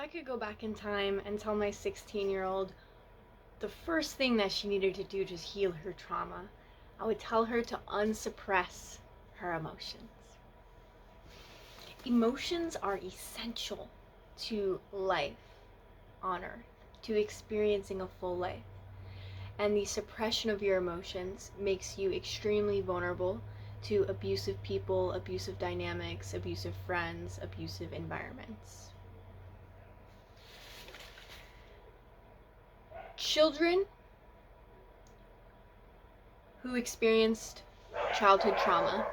I could go back in time and tell my 16-year-old the first thing that she needed to do to heal her trauma, I would tell her to unsuppress her emotions. Emotions are essential to life on earth, to experiencing a full life. And the suppression of your emotions makes you extremely vulnerable to abusive people, abusive dynamics, abusive friends, abusive environments. Children who experienced childhood trauma,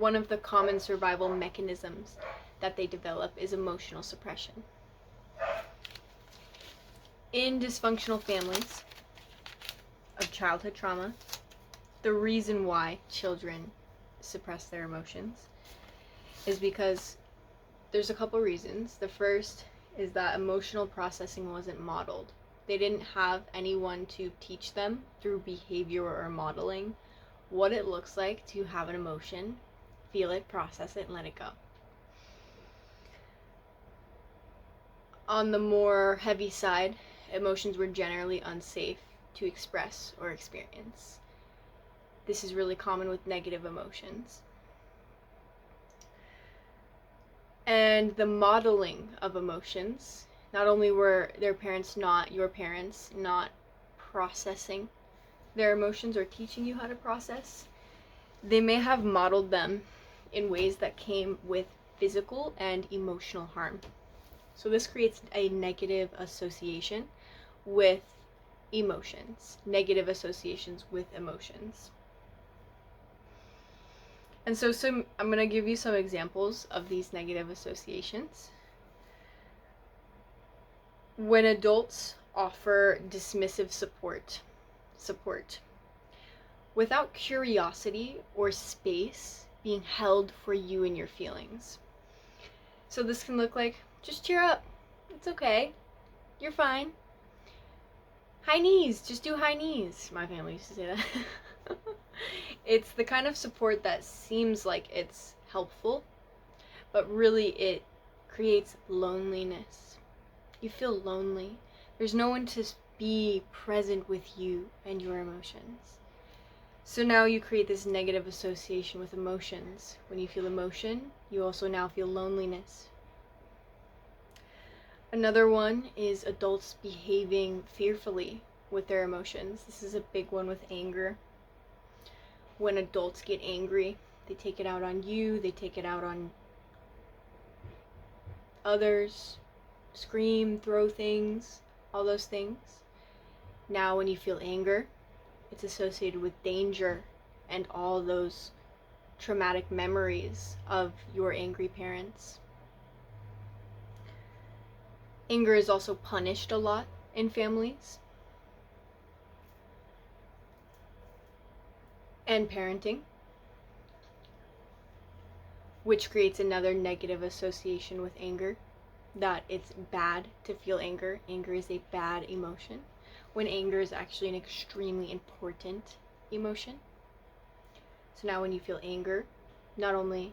one of the common survival mechanisms that they develop is emotional suppression. In dysfunctional families of childhood trauma, the reason why children suppress their emotions is because there's a couple reasons. The first is that emotional processing wasn't modeled. They didn't have anyone to teach them through behavior or modeling what it looks like to have an emotion, feel it, process it, and let it go. On the more heavy side, emotions were generally unsafe to express or experience. This is really common with negative emotions. And the modeling of emotions, not only were their parents not, your parents, not processing their emotions or teaching you how to process, they may have modeled them in ways that came with physical and emotional harm. So this creates a negative association with emotions, negative associations with emotions. And so I'm going to give you some examples of these negative associations. When adults offer dismissive support without curiosity or space being held for you and your feelings. So this can look like, just cheer up, it's okay, you're fine. High knees, just do high knees. My family used to say that. It's the kind of support that seems like it's helpful, but really it creates loneliness. You feel lonely. There's no one to be present with you and your emotions. So now you create this negative association with emotions. When you feel emotion, you also now feel loneliness. Another one is adults behaving fearfully with their emotions. This is a big one with anger. When adults get angry, they take it out on you, they take it out on others, scream, throw things, all those things. Now when you feel anger, it's associated with danger and all those traumatic memories of your angry parents. Anger is also punished a lot in families. And parenting, which creates another negative association with anger, that it's bad to feel anger. Anger is a bad emotion, when anger is actually an extremely important emotion. So now when you feel anger, not only...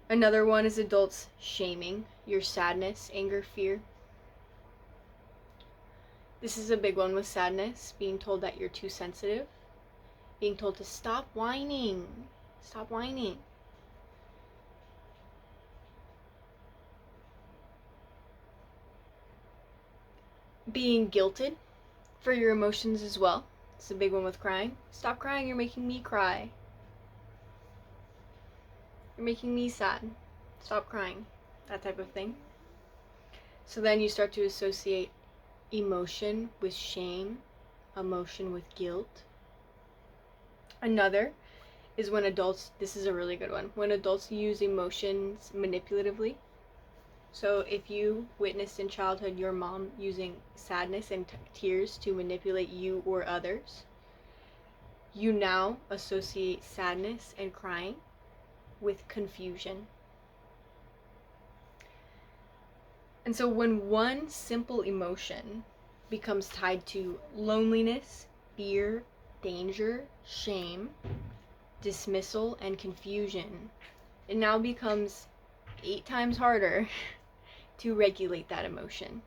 Another one is adults shaming your sadness, anger, fear. This is a big one with sadness, being told that you're too sensitive, being told to stop whining, stop whining. Being guilted for your emotions as well. It's a big one with crying. Stop crying, you're making me cry. You're making me sad. Stop crying. That type of thing. So then you start to associate emotion with shame, emotion with guilt. Another is when adults, this is a really good one, when adults use emotions manipulatively. So if you witnessed in childhood your mom using sadness and tears to manipulate you or others, you now associate sadness and crying with confusion. And so when one simple emotion becomes tied to loneliness, fear, danger, shame, dismissal, and confusion, it now becomes 8 times harder to regulate that emotion.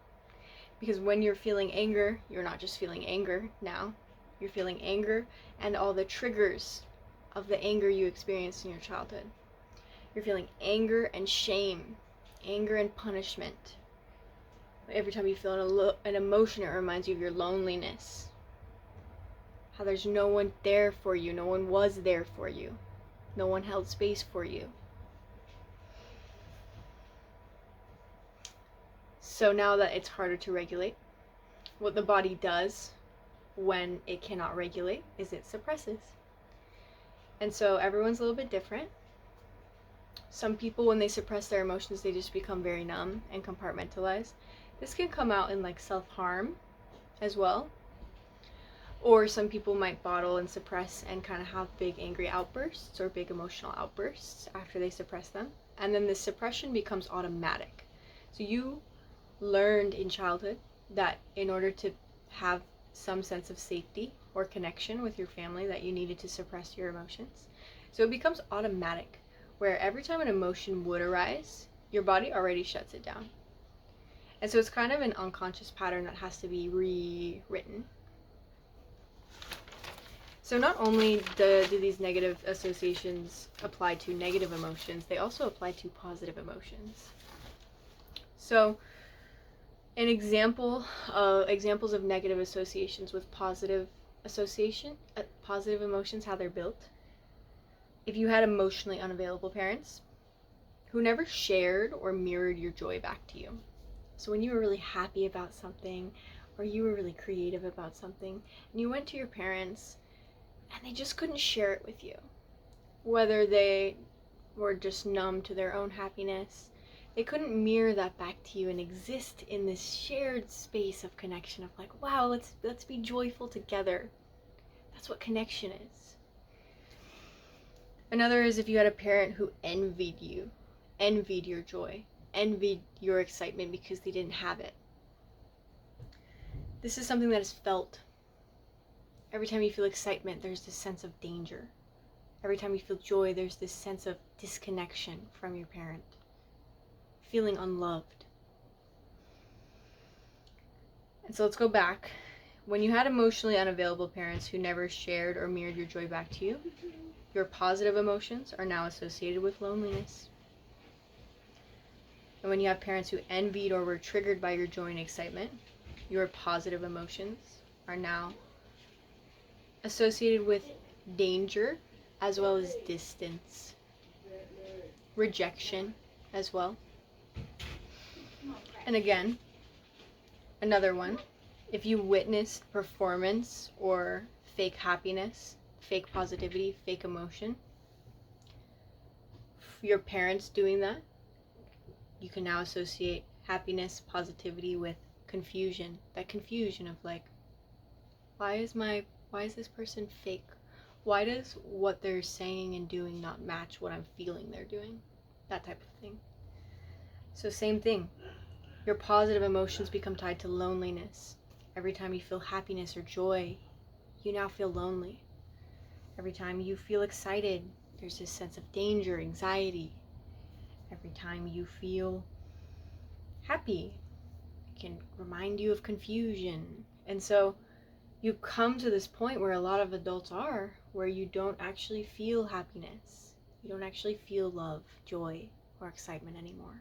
Because when you're feeling anger, you're not just feeling anger now. You're feeling anger and all the triggers of the anger you experienced in your childhood. You're feeling anger and shame, anger and punishment. Every time you feel an emotion, it reminds you of your loneliness. How there's no one there for you, no one was there for you, no one held space for you. So now that it's harder to regulate, what the body does when it cannot regulate is it suppresses. And so everyone's a little bit different. Some people, when they suppress their emotions, they just become very numb and compartmentalized. This can come out in like self-harm as well. Or some people might bottle and suppress and kind of have big angry outbursts or big emotional outbursts after they suppress them. And then this suppression becomes automatic. So you learned in childhood that in order to have some sense of safety or connection with your family that you needed to suppress your emotions. So it becomes automatic, where every time an emotion would arise, your body already shuts it down. And so it's kind of an unconscious pattern that has to be rewritten. So not only do these negative associations apply to negative emotions, they also apply to positive emotions. So an examples of negative associations with positive emotions, how they're built. If you had emotionally unavailable parents who never shared or mirrored your joy back to you. So when you were really happy about something, or you were really creative about something, and you went to your parents and they just couldn't share it with you, whether they were just numb to their own happiness, they couldn't mirror that back to you and exist in this shared space of connection of like, wow, let's be joyful together. That's what connection is. Another is if you had a parent who envied you, envied your joy, envied your excitement because they didn't have it. This is something that is felt. Every time you feel excitement, there's this sense of danger. Every time you feel joy, there's this sense of disconnection from your parent. Feeling unloved. And so let's go back. When you had emotionally unavailable parents who never shared or mirrored your joy back to you, your positive emotions are now associated with loneliness. And when you have parents who envied or were triggered by your joy and excitement, your positive emotions are now associated with danger as well as distance, rejection as well. And again, another one, if you witnessed performance or fake happiness, fake positivity, fake emotion, your parents doing that, you can now associate happiness, positivity with confusion. That confusion of like, why is this person fake? Why does what they're saying and doing not match what I'm feeling they're doing? That type of thing. So same thing. Your positive emotions become tied to loneliness. Every time you feel happiness or joy, you now feel lonely. Every time you feel excited, there's this sense of danger, anxiety. Every time you feel happy, it can remind you of confusion. And so you come to this point where a lot of adults are, where you don't actually feel happiness. You don't actually feel love, joy, or excitement anymore.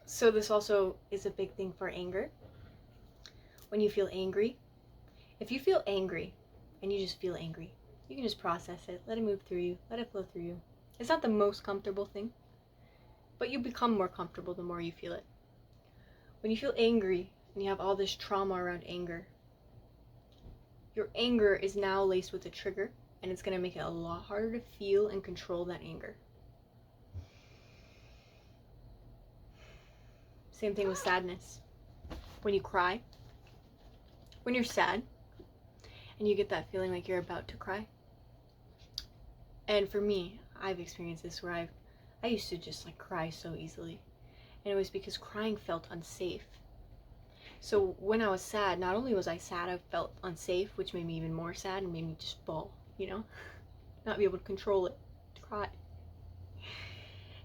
So this also is a big thing for anger. When you feel angry, if you feel angry and you just feel angry, you can just process it, let it move through you, let it flow through you. It's not the most comfortable thing, but you become more comfortable the more you feel it. When you feel angry and you have all this trauma around anger, your anger is now laced with a trigger, and it's going to make it a lot harder to feel and control that anger. Same thing with sadness. When you cry, when you're sad, and you get that feeling like you're about to cry. And for me, I've experienced this where I used to just like cry so easily. And it was because crying felt unsafe. So when I was sad, not only was I sad, I felt unsafe, which made me even more sad and made me just bawl, not be able to control it, to cry.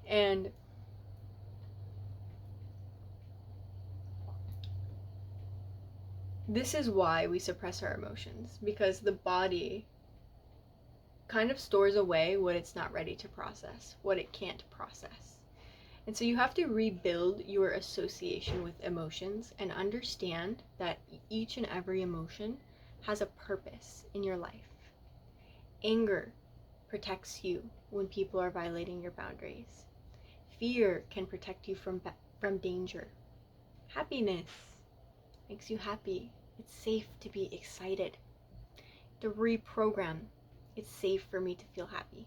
And this is why we suppress our emotions, because the body kind of stores away what it's not ready to process, what it can't process. And so you have to rebuild your association with emotions and understand that each and every emotion has a purpose in your life. Anger protects you when people are violating your boundaries. Fear can protect you from danger. Happiness makes you happy. It's safe to be excited. To reprogram, it's safe for me to feel happy.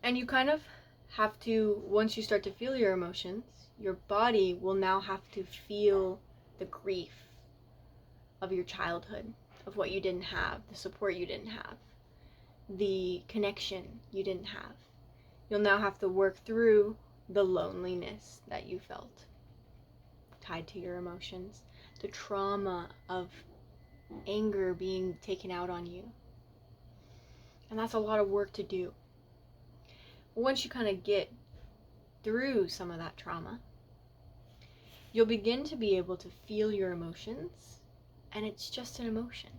And you kind of have to, once you start to feel your emotions, your body will now have to feel the grief of your childhood, of what you didn't have, the support you didn't have, the connection you didn't have. You'll now have to work through the loneliness that you felt tied to your emotions, the trauma of anger being taken out on you. And that's a lot of work to do. Once you kind of get through some of that trauma, you'll begin to be able to feel your emotions, and it's just an emotion.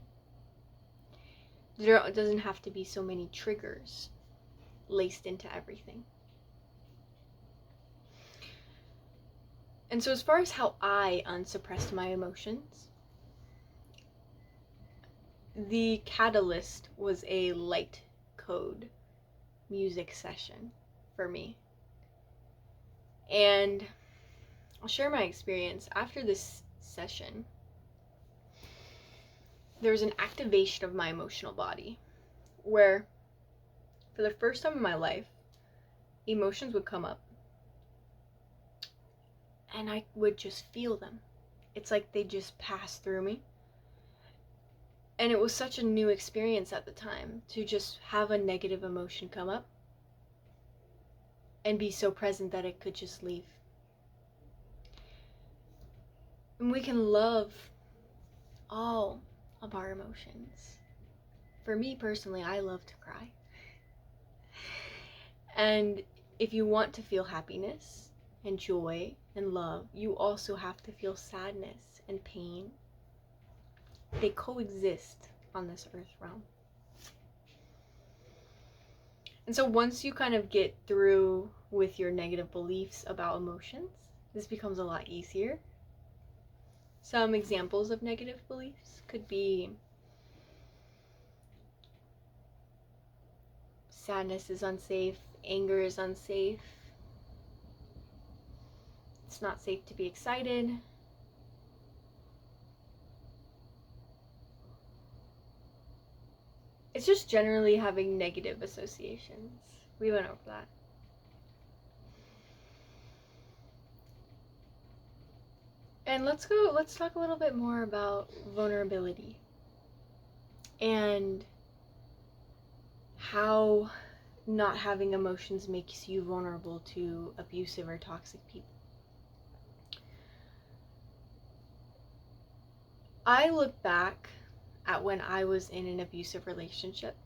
There doesn't have to be so many triggers laced into everything. And so as far as how I unsuppressed my emotions, the catalyst was a light code music session for me. And I'll share my experience. After this session, there was an activation of my emotional body where, for the first time in my life, emotions would come up and I would just feel them. It's like they just passed through me. And it was such a new experience at the time to just have a negative emotion come up and be so present that it could just leave. And we can love all of our emotions. For me personally, I love to cry. And if you want to feel happiness and joy and love, you also have to feel sadness and pain. They coexist on this earth realm. And so once you kind of get through with your negative beliefs about emotions, this becomes a lot easier. Some examples of negative beliefs could be sadness is unsafe, anger is unsafe, it's not safe to be excited, it's just generally having negative associations. We went over that. And let's talk a little bit more about vulnerability and how not having emotions makes you vulnerable to abusive or toxic people. I look back at when I was in an abusive relationship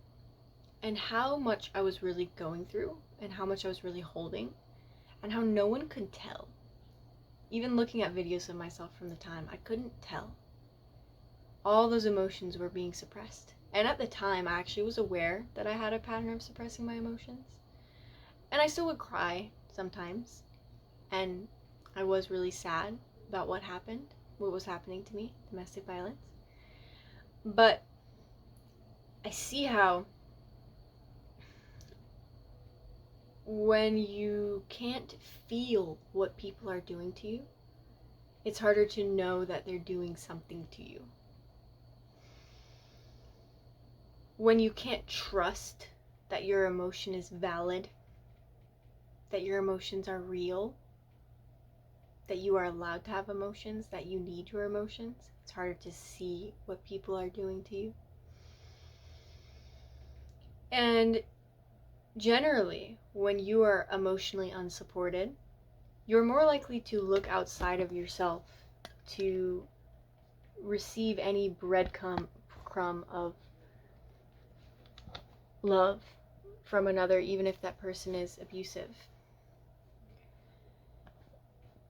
and how much I was really going through and how much I was really holding and how no one could tell. Even looking at videos of myself from the time, I couldn't tell. All those emotions were being suppressed. And at the time, I actually was aware that I had a pattern of suppressing my emotions. And I still would cry sometimes. And I was really sad about what happened, what was happening to me, domestic violence. But I see how when you can't feel what people are doing to you, it's harder to know that they're doing something to you. When you can't trust that your emotion is valid, that your emotions are real, that you are allowed to have emotions, that you need your emotions, it's harder to see what people are doing to you. And generally, when you are emotionally unsupported, you're more likely to look outside of yourself to receive any breadcrumb of love from another, even if that person is abusive.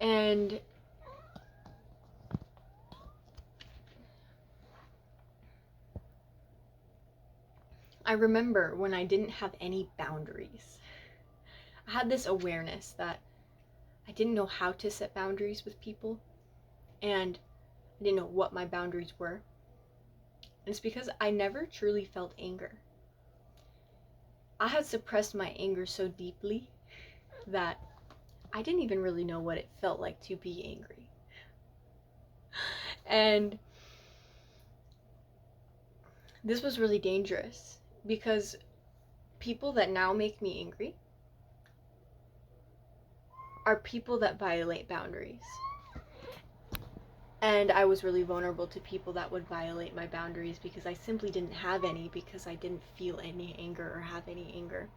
And I remember when I didn't have any boundaries, I had this awareness that I didn't know how to set boundaries with people, and I didn't know what my boundaries were. And it's because I never truly felt anger. I had suppressed my anger so deeply that I didn't even really know what it felt like to be angry. And this was really dangerous because people that now make me angry are people that violate boundaries. And I was really vulnerable to people that would violate my boundaries because I simply didn't have any, because I didn't feel any anger or have any anger.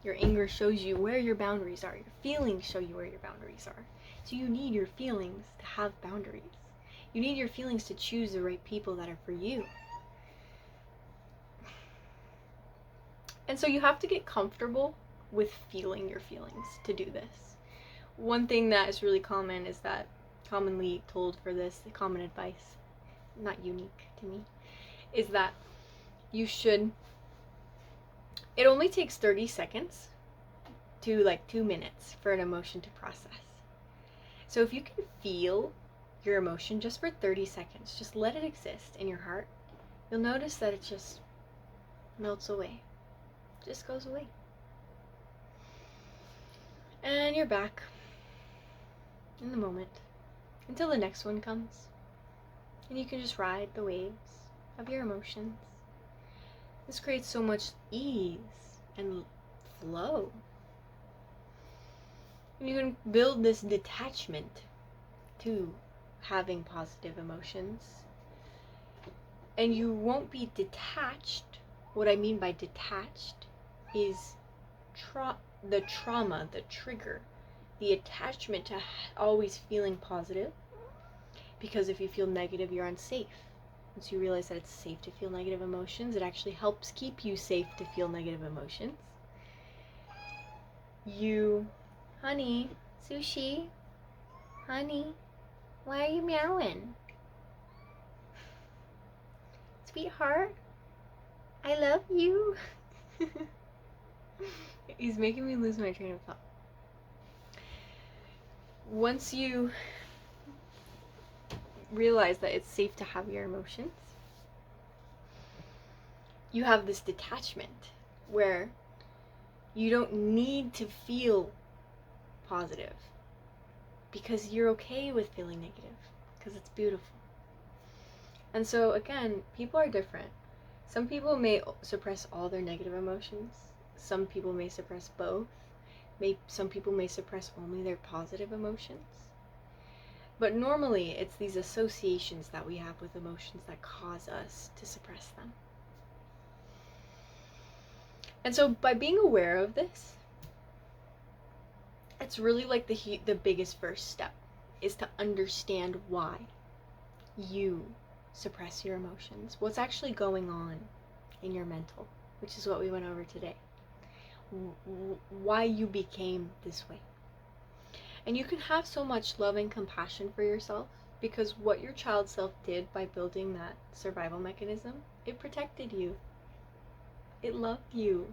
Your anger shows you where your boundaries are. Your feelings show you where your boundaries are. So you need your feelings to have boundaries. You need your feelings to choose the right people that are for you. And so you have to get comfortable with feeling your feelings to do this. One thing that is really common is that, commonly told for this, the common advice, not unique to me, is that you should, it only takes 30 seconds to like 2 minutes for an emotion to process. So if you can feel your emotion just for 30 seconds, just let it exist in your heart, you'll notice that it just melts away, just goes away. And you're back in the moment until the next one comes. And you can just ride the waves of your emotions. This creates so much ease and flow. And you can build this detachment to having positive emotions. And you won't be detached. What I mean by detached is the trauma, the trigger, the attachment to always feeling positive. Because if you feel negative, you're unsafe. Once you realize that it's safe to feel negative emotions, it actually helps keep you safe to feel negative emotions. Honey, Sushi, honey, why are you meowing? Sweetheart, I love you. He's making me lose my train of thought. Once you realize that it's safe to have your emotions, you have this detachment where you don't need to feel positive because you're okay with feeling negative because it's beautiful. And so again, people are different. Some people may suppress all their negative emotions. Some people may suppress both. Some people may suppress only their positive emotions. But normally, it's these associations that we have with emotions that cause us to suppress them. And so by being aware of this, it's really like the biggest first step is to understand why you suppress your emotions. What's actually going on in your mental, which is what we went over today. Why you became this way. And you can have so much love and compassion for yourself because what your child self did by building that survival mechanism, it protected you. It loved you.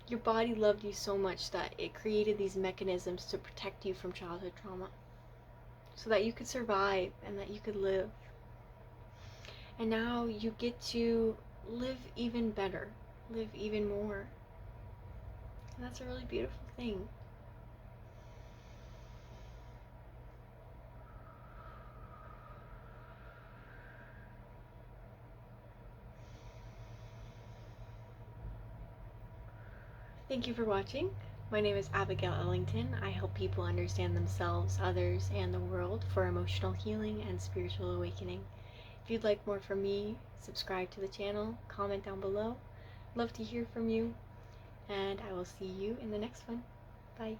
Your body loved you so much that it created these mechanisms to protect you from childhood trauma so that you could survive and that you could live. And now you get to live even better, live even more. And that's a really beautiful thing. Thank you for watching. My name is Abigail Ellington. I help people understand themselves, others, and the world for emotional healing and spiritual awakening. If you'd like more from me, subscribe to the channel, comment down below. Love to hear from you, and I will see you in the next one. Bye.